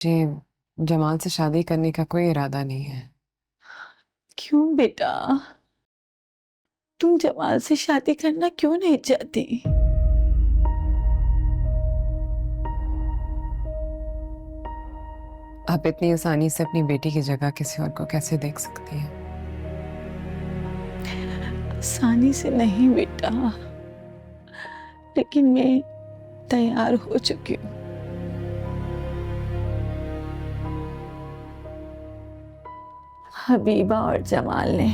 मुझे जमाल से शादी करने का कोई इरादा नहीं है। क्यों बेटा? तुम जमाल से शादी करना क्यों नहीं चाहती? आप इतनी आसानी से अपनी बेटी की जगह किसी और को कैसे देख सकती हैं? आसानी से नहीं बेटा, लेकिन मैं तैयार हो चुकी हूँ। हबीबा और जमाल ने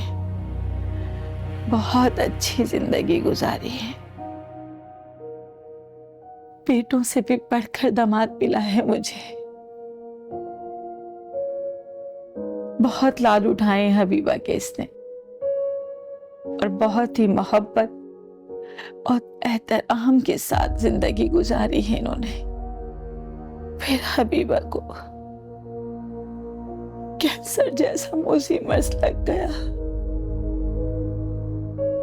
बहुत अच्छी जिंदगी गुजारी है। बेटों से भी बढ़कर दामाद मिला है मुझे। बहुत लाड उठाए हबीबा के इसने और बहुत ही मोहब्बत और एहतराम के साथ जिंदगी गुजारी है इन्होंने। फिर हबीबा को कैंसर जैसा मोसी मर्ज लग गया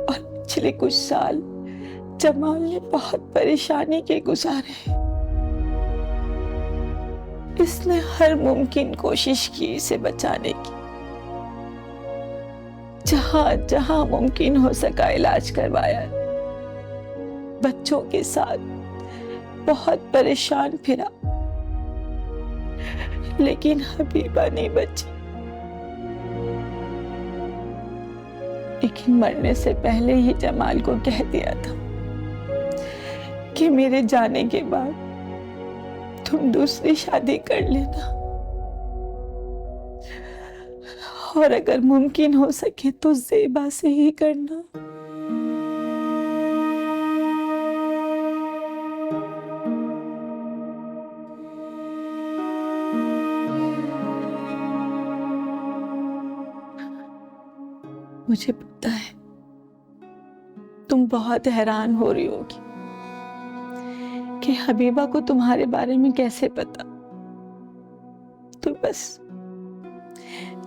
और पिछले कुछ साल जमाल ने बहुत परेशानी के गुजारे। इसने हर मुमकिन कोशिश की इसे बचाने की। जहां जहां मुमकिन हो सका इलाज करवाया। बच्चों के साथ बहुत परेशान फिरा, लेकिन हबीबा नहीं बची। लेकिन मरने से पहले ही जमाल को कह दिया था कि मेरे जाने के बाद तुम दूसरी शादी कर लेना, और अगर मुमकिन हो सके तो ज़ेबा से ही करना। मुझे पता है तुम बहुत हैरान हो रही होगी कि हबीबा को तुम्हारे बारे में कैसे पता। तो बस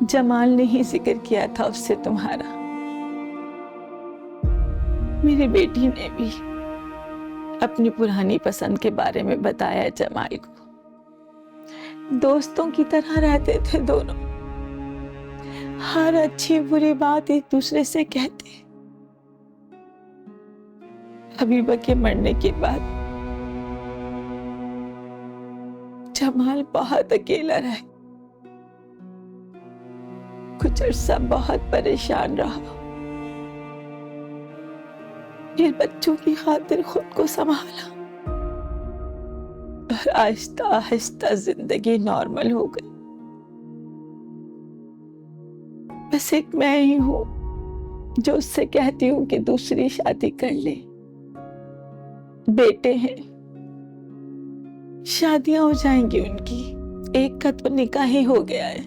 जमाल ने ही जिक्र किया था उससे तुम्हारा। मेरी बेटी ने भी अपनी पुरानी पसंद के बारे में बताया जमाल को। दोस्तों की तरह रहते थे दोनों, हर अच्छी बुरी बात एक दूसरे से कहते। हबीबा के मरने के बाद जमाल बहुत अकेला रहा। कुछ अरसा बहुत परेशान रहा, फिर बच्चों की खातिर खुद को संभाला और आहिस्ता आहिस्ता जिंदगी नॉर्मल हो गई। बस एक मैं ही हूं जो उससे कहती हूँ कि दूसरी शादी कर ले। बेटे हैं, शादियां हो जाएंगी उनकी। एक का तो निकाह ही हो गया है।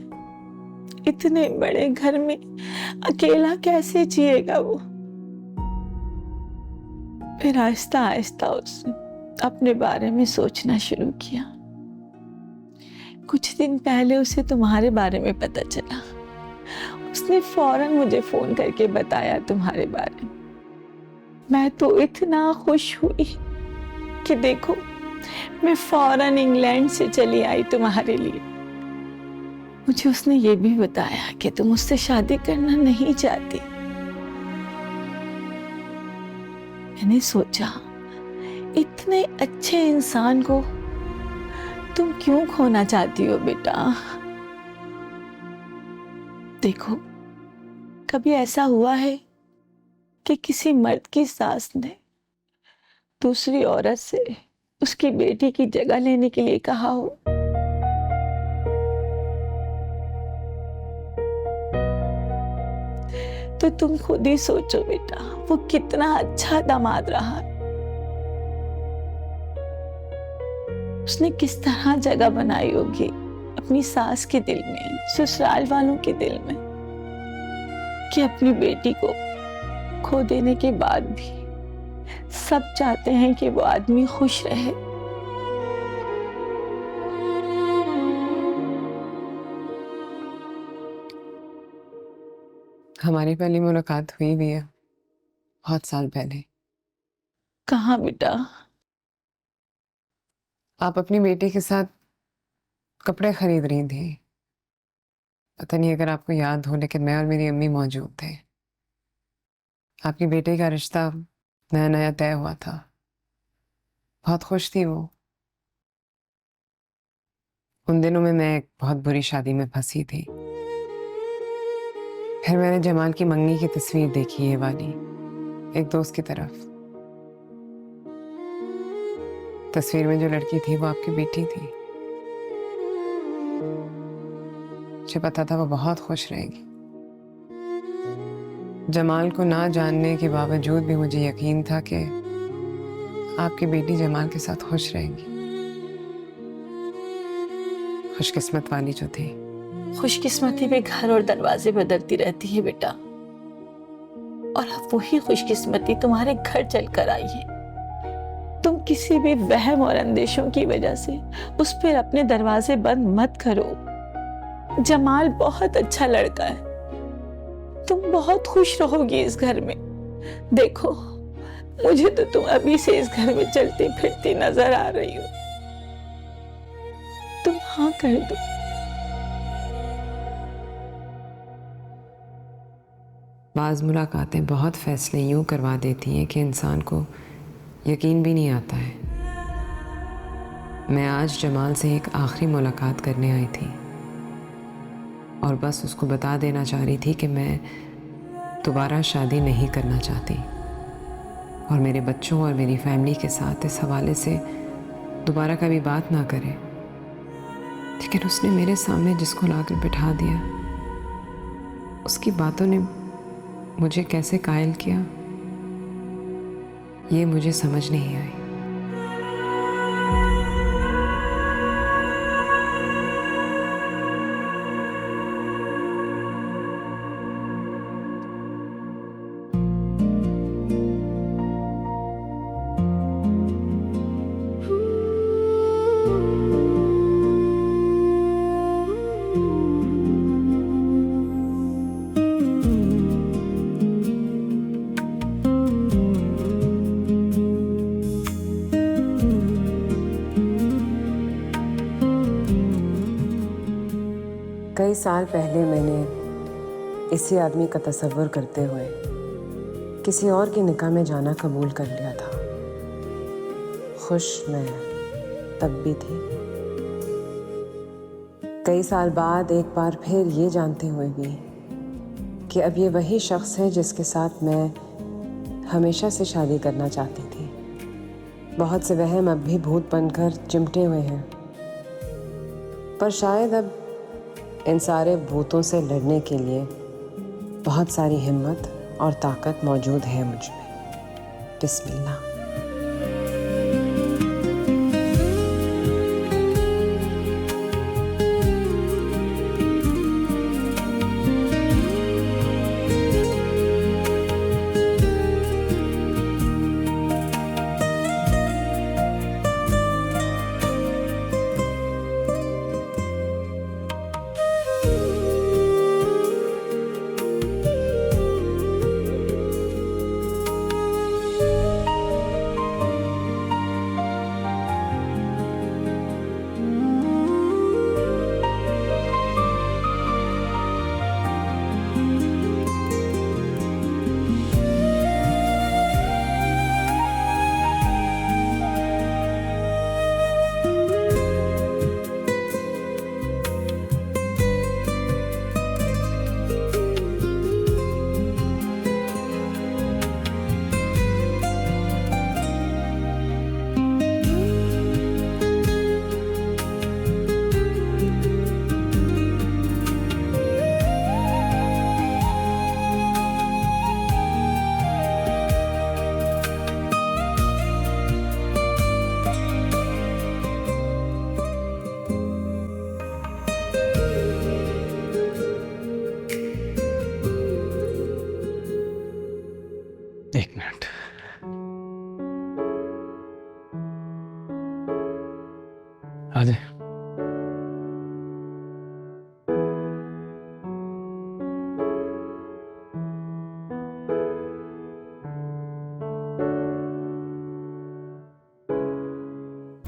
इतने बड़े घर में अकेला कैसे जिएगा वो? फिर आहिस्ता आहिस्ता उसने अपने बारे में सोचना शुरू किया। कुछ दिन पहले उसे तुम्हारे बारे में पता चला। उसने फौरन मुझे फोन करके बताया तुम्हारे बारे में। मैं तो इतना खुश हुई कि देखो, मैं फौरन इंग्लैंड से चली आई तुम्हारे लिए। मुझे उसने ये भी बताया कि तुम उससे शादी करना नहीं चाहती। मैंने सोचा, इतने अच्छे इंसान को तुम क्यों खोना चाहती हो बेटा? देखो, कभी ऐसा हुआ है कि किसी मर्द की सास ने दूसरी औरत से उसकी बेटी की जगह लेने के लिए कहा हो? तो तुम खुद ही सोचो बेटा, वो कितना अच्छा दामाद रहा। उसने किस तरह जगह बनाई होगी अपनी सास के दिल में, ससुराल वालों के दिल में, कि अपनी बेटी को खो देने के बाद भी सब चाहते हैं कि वो आदमी खुश रहे। हमारी पहली मुलाकात हुई भी है बहुत साल पहले। कहाँ बेटा? आप अपनी बेटी के साथ कपड़े खरीद रही थी। पता नहीं अगर आपको याद हो, लेकिन मैं और मेरी अम्मी मौजूद थे। आपकी बेटे का रिश्ता नया नया तय हुआ था। बहुत खुश थी वो। उन दिनों में मैं एक बहुत बुरी शादी में फंसी थी। फिर मैंने जमाल की मंगनी की तस्वीर देखी, ये वाली, एक दोस्त की तरफ। तस्वीर में जो लड़की थी वो आपकी बेटी थी। मुझे पता था वो बहुत खुश रहेगी। जमाल को ना जानने के बावजूद भी मुझे यकीन था कि आपकी बेटी जमाल के साथ खुश रहेगी। खुशकिस्मत वाली जो थी। खुशकिस्मती में घर और दरवाजे बदलती रहती है बेटा, और अब वही खुशकिस्मती तुम्हारे घर चलकर आई है। तुम किसी भी वहम और अंदेशों की वजह से उस पर अपने दरवाजे बंद मत करो। जमाल बहुत अच्छा लड़का है, तुम बहुत खुश रहोगी इस घर में। देखो, मुझे तो तुम अभी से इस घर में चलती फिरती नजर आ रही हो। तुम हाँ कर दो। बाज़ मुलाकातें बहुत फैसले यूं करवा देती हैं कि इंसान को यकीन भी नहीं आता है। मैं आज जमाल से एक आखिरी मुलाकात करने आई थी और बस उसको बता देना चाह रही थी कि मैं दोबारा शादी नहीं करना चाहती और मेरे बच्चों और मेरी फैमिली के साथ इस हवाले से दोबारा कभी बात ना करें। लेकिन उसने मेरे सामने जिसको लाकर बिठा दिया, उसकी बातों ने मुझे कैसे कायल किया, ये मुझे समझ नहीं आई। कई साल पहले मैंने इसी आदमी का तसव्वुर करते हुए किसी और की निकाह में जाना कबूल कर लिया था। खुश मैं तब भी थी। कई साल बाद एक बार फिर ये जानते हुए भी कि अब ये वही शख्स है जिसके साथ मैं हमेशा से शादी करना चाहती थी। बहुत से वहम अब भी भूत बनकर चिमटे हुए हैं, पर शायद अब इन सारे भूतों से लड़ने के लिए बहुत सारी हिम्मत और ताकत मौजूद है मुझ में। बिस्मिल्लाह। एक मिनट। आ जाए।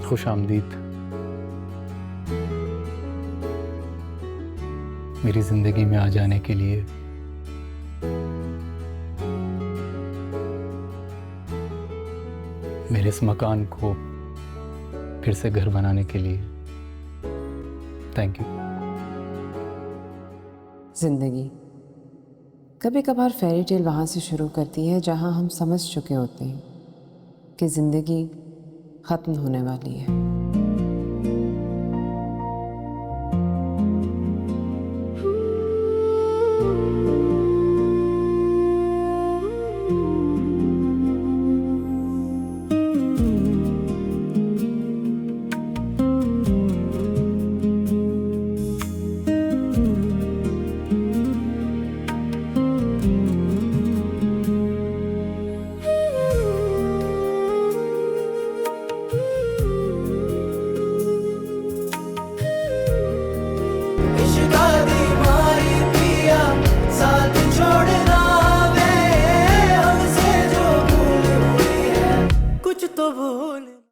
खुश आमदीद। मेरी जिंदगी में आ जाने के लिए। मेरे इस मकान को फिर से घर बनाने के लिए थैंक यू। जिंदगी कभी कभार फेरी टेल वहाँ से शुरू करती है जहाँ हम समझ चुके होते हैं कि ज़िंदगी ख़त्म होने वाली है।